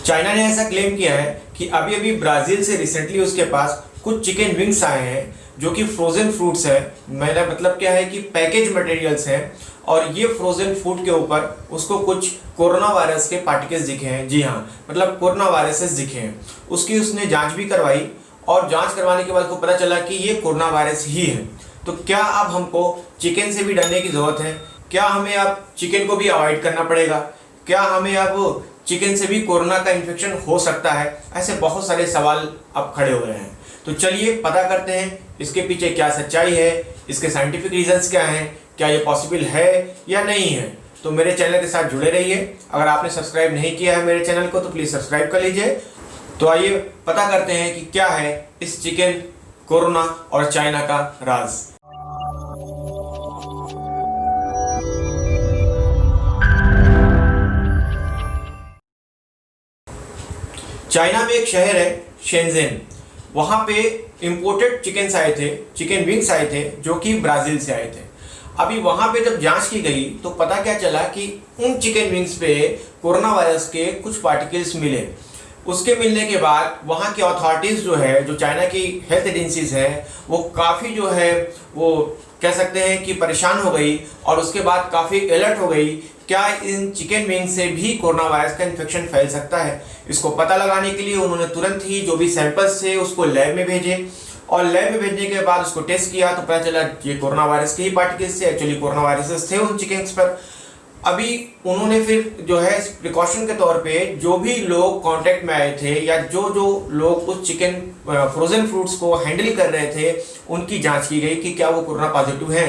China ने ऐसा claim किया है कि अभी अभी ब्राज़ील से रिसेंटली उसके पास कुछ चिकन विंग्स आए हैं जो कि फ्रोज़न फ्रूट्स है। मेरा मतलब क्या है कि पैकेज मटेरियल्स हैं और ये फ्रोज़न फूड के ऊपर उसको कुछ कोरोना वायरस के पार्टिकल्स दिखे हैं। जी हाँ, मतलब कोरोना वायरसेस दिखे हैं। उसकी उसने जांच भी करवाई और जांच करवाने के बाद को पता चला कि ये कोरोना वायरस ही है। तो क्या अब हमको चिकन से भी डरने की ज़रूरत है? क्या हमें अब चिकन को भी अवॉइड करना पड़ेगा? क्या हमें अब चिकन से भी कोरोना का इन्फेक्शन हो सकता है? ऐसे बहुत सारे सवाल अब खड़े हो रहे हैं। तो चलिए पता करते हैं इसके पीछे क्या सच्चाई है, इसके साइंटिफिक रीजंस क्या हैं, क्या ये पॉसिबल है या नहीं है। तो मेरे चैनल के साथ जुड़े रहिए। अगर आपने सब्सक्राइब नहीं किया है मेरे चैनल को तो प्लीज़ सब्सक्राइब कर लीजिए। तो आइए पता करते हैं कि क्या है इस चिकन, कोरोना और चाइना का राज। चाइना में एक शहर है शेंजेन, वहाँ पे इम्पोर्टेड चिकन आए थे, चिकन विंग्स आए थे जो कि ब्राज़ील से आए थे। अभी वहाँ पे जब जांच की गई तो पता क्या चला कि उन चिकन विंग्स पे कोरोना वायरस के कुछ पार्टिकल्स मिले। उसके मिलने के बाद वहाँ की अथॉरिटीज़ जो है, जो चाइना की हेल्थ एजेंसीज हैं, वो काफ़ी जो है वो कह सकते हैं कि परेशान हो गई और उसके बाद काफ़ी अलर्ट हो गई। क्या इन चिकन विंग से भी कोरोना वायरस का इन्फेक्शन फैल सकता है? इसको पता लगाने के लिए उन्होंने तुरंत ही जो भी सैंपल्स थे उसको लैब में भेजे और लैब में भेजने के बाद उसको टेस्ट किया तो पता चला ये कोरोना वायरस के ही पार्टिकल्स थे। एक्चुअली कोरोना वायरसेस थे उन चिकन्स पर। अभी उन्होंने फिर जो है प्रिकॉशन के तौर पे जो भी लोग कांटेक्ट में आए थे या जो लोग उस चिकन फ्रोजन फ्रूट्स को हैंडल कर रहे थे उनकी जांच की गई कि क्या वो कोरोना पॉजिटिव है।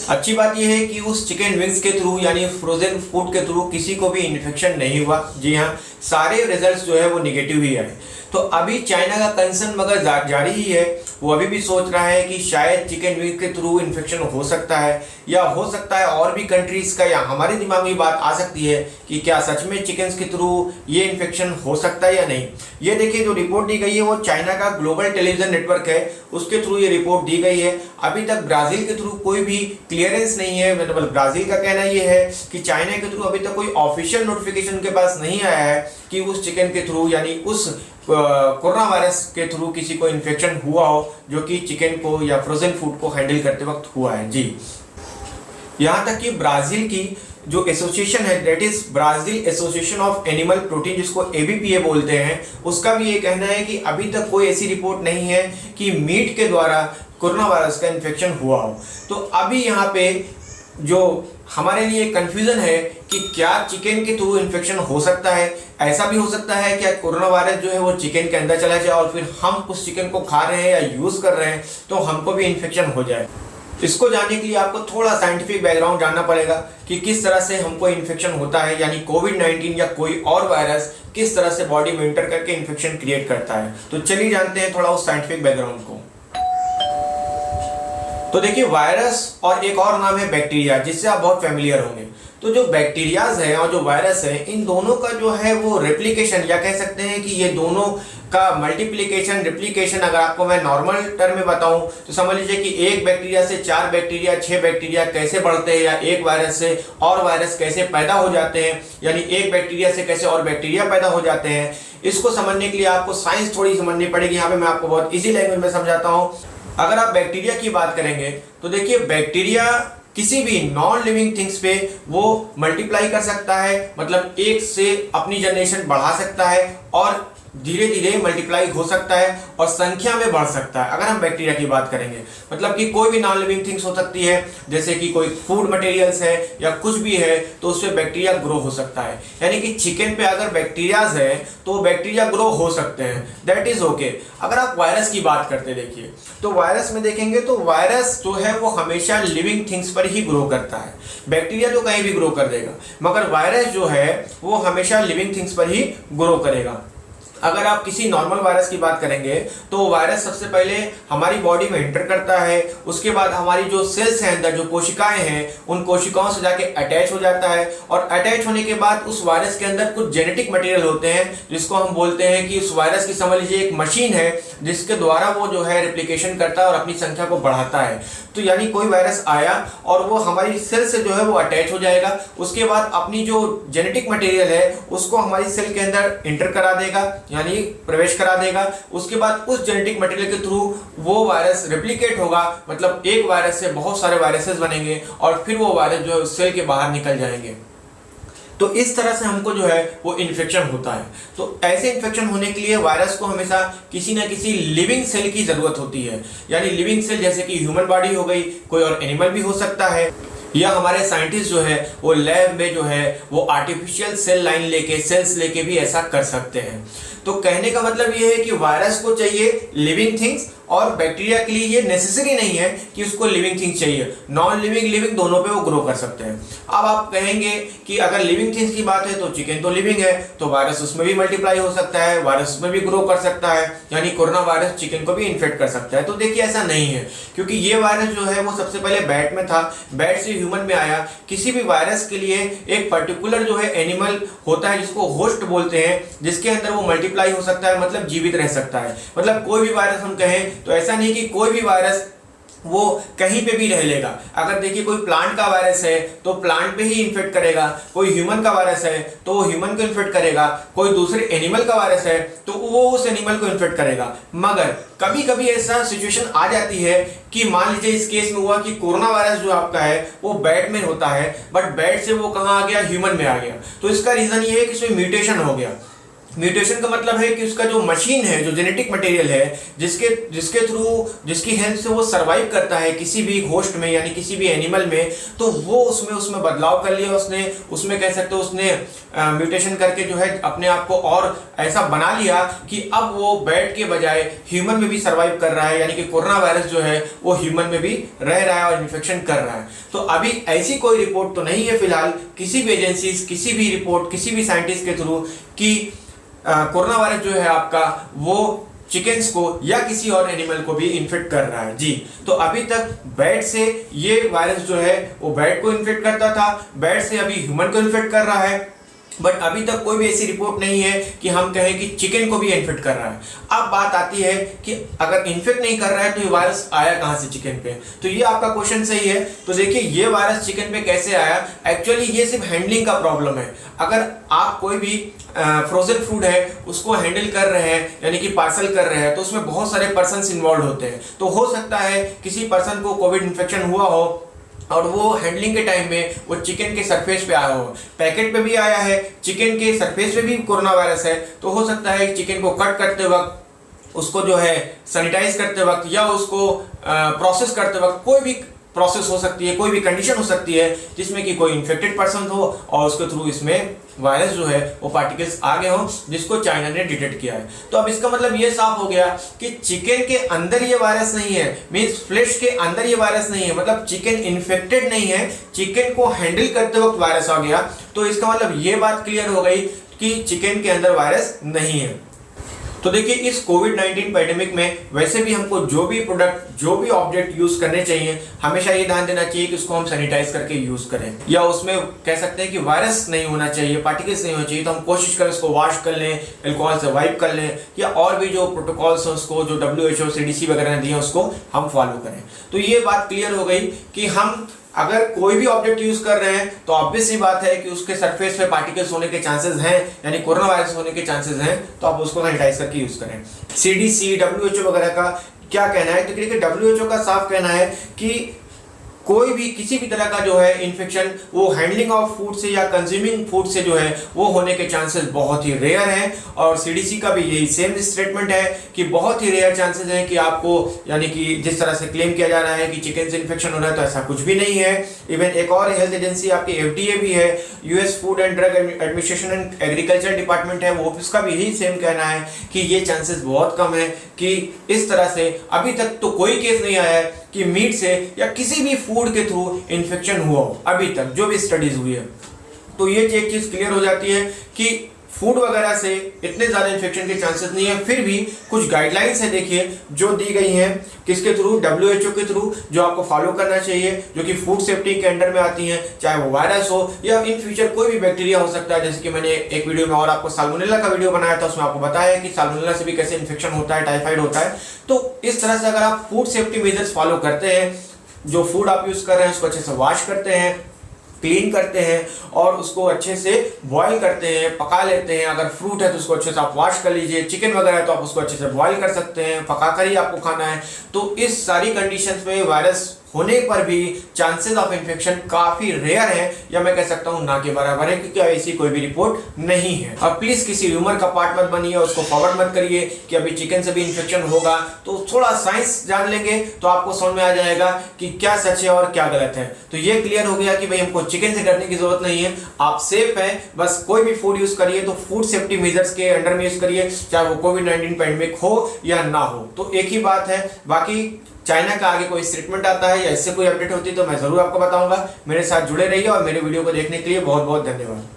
अच्छी बात यह है कि उस चिकन विंग्स के थ्रू यानी फ्रोजन फूड के थ्रू किसी को भी इन्फेक्शन नहीं हुआ। जी हाँ, सारे रिजल्ट्स जो है वो निगेटिव ही आए। तो अभी चाइना का कंसर्न मगर जारी ही है। वो अभी भी सोच रहा है कि शायद चिकन विंग के थ्रू इन्फेक्शन हो सकता है या हो सकता है और भी कंट्रीज़ का, या हमारे दिमाग में बात आ सकती है कि क्या सच में चिकन्स के थ्रू ये इन्फेक्शन हो सकता है या नहीं। ये देखिए जो रिपोर्ट दी गई है वो चाइना का ग्लोबल टेलीविजन नेटवर्क है, उसके थ्रू ये रिपोर्ट दी गई है। अभी तक ब्राज़ील के थ्रू कोई भी क्लियरेंस नहीं है। मतलब ब्राज़ील का कहना ये है कि चाइना के थ्रू अभी तक कोई ऑफिशियल नोटिफिकेशन के पास नहीं आया है कि उस चिकन के थ्रू यानी उस कोरोना वायरस के थ्रू किसी को इन्फेक्शन हुआ हो जो कि चिकन को या फ्रोजन फूड को हैंडल करते वक्त हुआ है। जी, यहाँ तक कि ब्राज़ील की जो एसोसिएशन है, that is Brazil association of animal protein, जिसको ABPA बोलते हैं, उसका भी ये कहना है कि अभी तक कोई ऐसी रिपोर्ट नहीं है कि मीट के द्वारा कोरोना वायरस का इन्फेक्शन हुआ हो। तो अभी यहाँ पे जो हमारे लिए कंफ्यूजन है कि क्या चिकन के थ्रू इन्फेक्शन हो सकता है। ऐसा भी हो सकता है क्या कोरोना वायरस जो है वो चिकन के अंदर चला जाए और फिर हम उस चिकन को खा रहे हैं या यूज़ कर रहे हैं तो हमको भी इन्फेक्शन हो जाए। इसको जानने के लिए आपको थोड़ा साइंटिफिक बैकग्राउंड जानना पड़ेगा कि किस तरह से हमको इन्फेक्शन होता है, यानी कोविड-19 या कोई और वायरस किस तरह से बॉडी में एंटर करके इन्फेक्शन क्रिएट करता है। तो चलिए जानते हैं थोड़ा उस साइंटिफिक बैकग्राउंड को। तो देखिए, वायरस और एक और नाम है बैक्टीरिया, जिससे आप बहुत फैमिलियर होंगे। तो जो बैक्टीरियाज है और जो वायरस है, इन दोनों का जो है वो रेप्लिकेशन, या कह सकते हैं कि ये दोनों का मल्टीप्लिकेशन, रेप्लिकेशन, अगर आपको मैं नॉर्मल टर्म में बताऊं तो समझ लीजिए कि एक बैक्टीरिया से 4 बैक्टीरिया, 6 बैक्टीरिया कैसे बढ़ते हैं, या एक वायरस से और वायरस कैसे पैदा हो जाते हैं, यानी एक बैक्टीरिया से कैसे और बैक्टीरिया पैदा हो जाते हैं। इसको समझने के लिए आपको साइंस थोड़ी समझनी पड़ेगी। यहाँ पे मैं आपको बहुत ईजी लैंग्वेज में समझाता हूँ। अगर आप बैक्टीरिया की बात करेंगे तो देखिए, बैक्टीरिया किसी भी नॉन लिविंग थिंग्स पे वो मल्टीप्लाई कर सकता है, मतलब एक से अपनी जनरेशन बढ़ा सकता है और धीरे धीरे मल्टीप्लाई हो सकता है और संख्या में बढ़ सकता है। अगर हम बैक्टीरिया की बात करेंगे, मतलब कि कोई भी नॉन लिविंग थिंग्स हो सकती है, जैसे कि कोई फूड मटेरियल्स है या कुछ भी है, तो उसमें बैक्टीरिया ग्रो हो सकता है। यानी कि चिकन पे अगर बैक्टीरियाज है तो बैक्टीरिया ग्रो हो सकते हैं, दैट इज ओके। अगर आप वायरस की बात करते देखिए तो वायरस में देखेंगे तो वायरस जो है वो हमेशा लिविंग थिंग्स पर ही ग्रो करता है। बैक्टीरिया तो कहीं भी ग्रो कर देगा, मगर वायरस जो है वो हमेशा लिविंग थिंग्स पर ही ग्रो करेगा। अगर आप किसी नॉर्मल वायरस की बात करेंगे तो वायरस सबसे पहले हमारी बॉडी में एंटर करता है, उसके बाद हमारी जो सेल्स हैं अंदर, जो कोशिकाएं हैं, उन कोशिकाओं से जाके अटैच हो जाता है और अटैच होने के बाद उस वायरस के अंदर कुछ जेनेटिक मटेरियल होते हैं जिसको हम बोलते हैं कि उस वायरस की समझ लीजिए एक मशीन है जिसके द्वारा वो जो है रेप्लिकेशन करता है और अपनी संख्या को बढ़ाता है। तो यानी कोई वायरस आया और वो हमारी सेल से जो है वो अटैच हो जाएगा, उसके बाद अपनी जो जेनेटिक मटेरियल है उसको हमारी सेल के अंदर इंटर करा देगा यानी प्रवेश करा देगा। उसके बाद उस जेनेटिक मटेरियल के थ्रू वो वायरस रेप्लिकेट होगा, मतलब एक वायरस से बहुत सारे वायरसेस बनेंगे और फिर वो वायरस जो है उस सेल के बाहर निकल जाएंगे। तो इस तरह से हमको जो है वो इन्फेक्शन होता है। तो ऐसे इन्फेक्शन होने के लिए वायरस को हमेशा किसी ना किसी लिविंग सेल की जरूरत होती है, यानी लिविंग सेल जैसे कि ह्यूमन बॉडी हो गई, कोई और एनिमल भी हो सकता है, या हमारे साइंटिस्ट जो है वो लैब में जो है वो आर्टिफिशियल सेल लाइन लेके, सेल्स लेके भी ऐसा कर सकते हैं। तो कहने का मतलब ये है कि वायरस को चाहिए लिविंग थिंग्स और बैक्टीरिया के लिए ये नेसेसरी नहीं है कि उसको लिविंग थिंग्स चाहिए, नॉन लिविंग लिविंग दोनों पे वो ग्रो कर सकते हैं। अब आप कहेंगे कि अगर लिविंग थिंग्स की बात है तो चिकन तो लिविंग है, तो वायरस उसमें भी मल्टीप्लाई हो सकता है, वायरस उसमें भी ग्रो कर सकता है, यानी कोरोना वायरस चिकन को भी इन्फेक्ट कर सकता है। तो देखिए ऐसा नहीं है, क्योंकि ये वायरस जो है वो सबसे पहले बैट में था, बैट से ह्यूमन में आया। किसी भी वायरस के लिए एक पर्टिकुलर जो है एनिमल होता है जिसको होस्ट बोलते हैं, जिसके अंदर वो मल्टीप्लाई हो सकता है, मतलब जीवित रह सकता है। मतलब कोई भी वायरस हम कहें तो ऐसा नहीं कि कोई भी वायरस वो कहीं पे भी रह लेगा। अगर देखिए कोई प्लांट का वायरस है तो प्लांट पे ही इन्फेक्ट करेगा, कोई ह्यूमन का वायरस है तो वो ह्यूमन को इन्फेक्ट करेगा, कोई दूसरे एनिमल का वायरस है तो वो उस एनिमल को इन्फेक्ट करेगा। मगर कभी कभी ऐसा सिचुएशन आ जाती है कि मान लीजिए इस केस में हुआ कि कोरोना वायरस जो आपका है वो बैट में होता है, बट बैट से वो कहाँ आ गया, ह्यूमन में आ गया। तो इसका रीजन ये है कि इसमें म्यूटेशन हो गया। म्यूटेशन का मतलब है कि उसका जो मशीन है, जो जेनेटिक मटेरियल है, जिसके थ्रू, जिसकी हेल्प से वो सरवाइव करता है किसी भी होस्ट में यानी किसी भी एनिमल में, तो वो उसमें बदलाव कर लिया उसने, उसमें कह सकते हो उसने म्यूटेशन करके जो है अपने आप को और ऐसा बना लिया कि अब वो बैट के बजाय ह्यूमन में भी सरवाइव कर रहा है, यानी कि कोरोना वायरस जो है वो ह्यूमन में भी रह रहा है और इन्फेक्शन कर रहा है। तो अभी ऐसी कोई रिपोर्ट तो नहीं है फिलहाल किसी भी एजेंसी, किसी भी रिपोर्ट, किसी भी साइंटिस्ट के थ्रू कि कोरोना वायरस जो है आपका वो चिकन्स को या किसी और एनिमल को भी इन्फेक्ट कर रहा है। जी, तो अभी तक बैट से ये वायरस जो है वो बैट को इन्फेक्ट करता था, बैट से अभी ह्यूमन को इन्फेक्ट कर रहा है, बट अभी तक कोई भी ऐसी रिपोर्ट नहीं है कि हम कहें कि चिकन को भी इन्फेक्ट कर रहा है। अब बात आती है कि अगर इन्फेक्ट नहीं कर रहा है तो ये वायरस आया कहाँ से चिकन पे? तो ये आपका क्वेश्चन सही है। तो देखिए ये वायरस चिकन पे कैसे आया, एक्चुअली ये सिर्फ हैंडलिंग का प्रॉब्लम है। अगर आप कोई भी फ्रोजन फूड है उसको हैंडल कर रहे हैं यानी कि पार्सल कर रहे हैं तो उसमें बहुत सारे पर्सन्स इन्वॉल्व होते हैं। तो हो सकता है किसी पर्सन को कोविड इन्फेक्शन हुआ हो और वो हैंडलिंग के टाइम में वो चिकन के सरफेस पे आया हो, पैकेट पे भी आया है, चिकन के सरफेस पे भी कोरोना वायरस है, तो हो सकता है चिकन को कट करते वक्त, उसको जो है सैनिटाइज करते वक्त या उसको प्रोसेस करते वक्त कोई भी प्रोसेस हो सकती है, कोई भी कंडीशन हो सकती है जिसमें कि कोई इन्फेक्टेड पर्सन हो और उसके थ्रू इसमें वायरस जो है वो पार्टिकल्स आ गए हों जिसको चाइना ने डिटेक्ट किया है। तो अब इसका मतलब ये साफ हो गया कि चिकन के अंदर ये वायरस नहीं है, मींस फ्लेश के अंदर ये वायरस नहीं है, मतलब चिकन इन्फेक्टेड नहीं है, चिकन को हैंडल करते वक्त वायरस आ गया। तो इसका मतलब ये बात क्लियर हो गई कि चिकन के अंदर वायरस नहीं है। तो देखिए इस कोविड-19 पैंडेमिक में वैसे भी हमको जो भी प्रोडक्ट, जो भी ऑब्जेक्ट यूज करने चाहिए, हमेशा ये ध्यान देना चाहिए कि उसको हम सैनिटाइज करके यूज करें, या उसमें कह सकते हैं कि वायरस नहीं होना चाहिए, पार्टिकल्स नहीं होना चाहिए, तो हम कोशिश करें उसको वॉश कर लें, अल्कोहल से वाइप कर लें, या और भी जो प्रोटोकॉल्स हैं उसको, जो WHO CDC वगैरह ने दिए उसको हम फॉलो करें। तो ये बात क्लियर हो गई कि हम अगर कोई भी ऑब्जेक्ट यूज कर रहे हैं तो ऑब्वियस सी बात है कि उसके सरफेस पे पार्टिकल्स होने के चांसेस हैं, यानी कोरोना वायरस होने के चांसेस हैं, तो आप उसको सैनिटाइज करके यूज करें। CDC, WHO वगैरह का क्या कहना है? तो देखिए WHO का साफ कहना है कि कोई भी किसी भी तरह का जो है इन्फेक्शन वो हैंडलिंग ऑफ फूड से या कंज्यूमिंग फूड से जो है वो होने के चांसेस बहुत ही रेयर हैं। और CDC का भी यही सेम स्टेटमेंट है कि बहुत ही रेयर चांसेस हैं कि आपको, यानी कि जिस तरह से क्लेम किया जा रहा है कि चिकन से इन्फेक्शन हो रहा है, तो ऐसा कुछ भी नहीं है। इवन एक और हेल्थ एजेंसी आपकी FDA भी है, US food and drug administration and agriculture department है, वो उसका भी यही सेम कहना है कि ये चांसेस बहुत कम है कि इस तरह से अभी तक तो कोई केस नहीं आया है कि मीट से या किसी भी फूड के थ्रू इन्फेक्शन हुआ हो, अभी तक जो भी स्टडीज हुई है। तो ये एक चीज क्लियर हो जाती है कि फूड वगैरह से इतने ज़्यादा इन्फेक्शन के चांसेस नहीं है। फिर भी कुछ गाइडलाइंस है देखिए जो दी गई हैं किसके थ्रू, WHO के थ्रू, जो आपको फॉलो करना चाहिए, जो कि फूड सेफ्टी के अंडर में आती हैं। चाहे वो वायरस हो या इन फ्यूचर कोई भी बैक्टीरिया हो सकता है। जैसे कि मैंने एक वीडियो में और आपको साल्मोनेला का वीडियो बनाया था, उसमें आपको बताया कि साल्मोनेला से भी कैसे इन्फेक्शन होता है, टाइफाइड होता है। तो इस तरह से अगर आप फूड सेफ्टी मेजर्स फॉलो करते हैं, जो फूड आप यूज़ कर रहे हैं उसको अच्छे से वॉश करते हैं, क्लीन करते हैं और उसको अच्छे से बॉईल करते हैं, पका लेते हैं। अगर फ्रूट है तो उसको अच्छे से आप वॉश कर लीजिए, चिकन वगैरह है तो आप उसको अच्छे से बॉईल कर सकते हैं, पकाकर ही आपको खाना है। तो इस सारी कंडीशंस में वायरस होने पर भी चांसेस ऑफ इन्फेक्शन काफी रेयर है, या मैं कह सकता हूं ना के बराबर है, क्योंकि ऐसी कोई भी रिपोर्ट नहीं है। और प्लीज किसी र्यूमर का पार्ट मत बनिए, उसको फॉरवर्ड मत करिए कि अभी चिकन से भी इन्फेक्शन होगा। तो थोड़ा साइंस जान लेंगे तो आपको समझ में आ जाएगा कि क्या सच है और क्या गलत है। तो ये क्लियर हो गया कि भाई हमको चिकन से डरने की जरूरत नहीं है, आप सेफ है। बस कोई भी फूड यूज करिए तो फूड सेफ्टी मेजर्स के अंडर में यूज करिए, चाहे वो कोविड-19 पैंडेमिक हो या ना हो। तो एक ही बात है। बाकी चाइना का आगे कोई स्टेटमेंट आता है या इससे कोई अपडेट होती है तो मैं जरूर आपको बताऊंगा। मेरे साथ जुड़े रहिए और मेरे वीडियो को देखने के लिए बहुत बहुत धन्यवाद।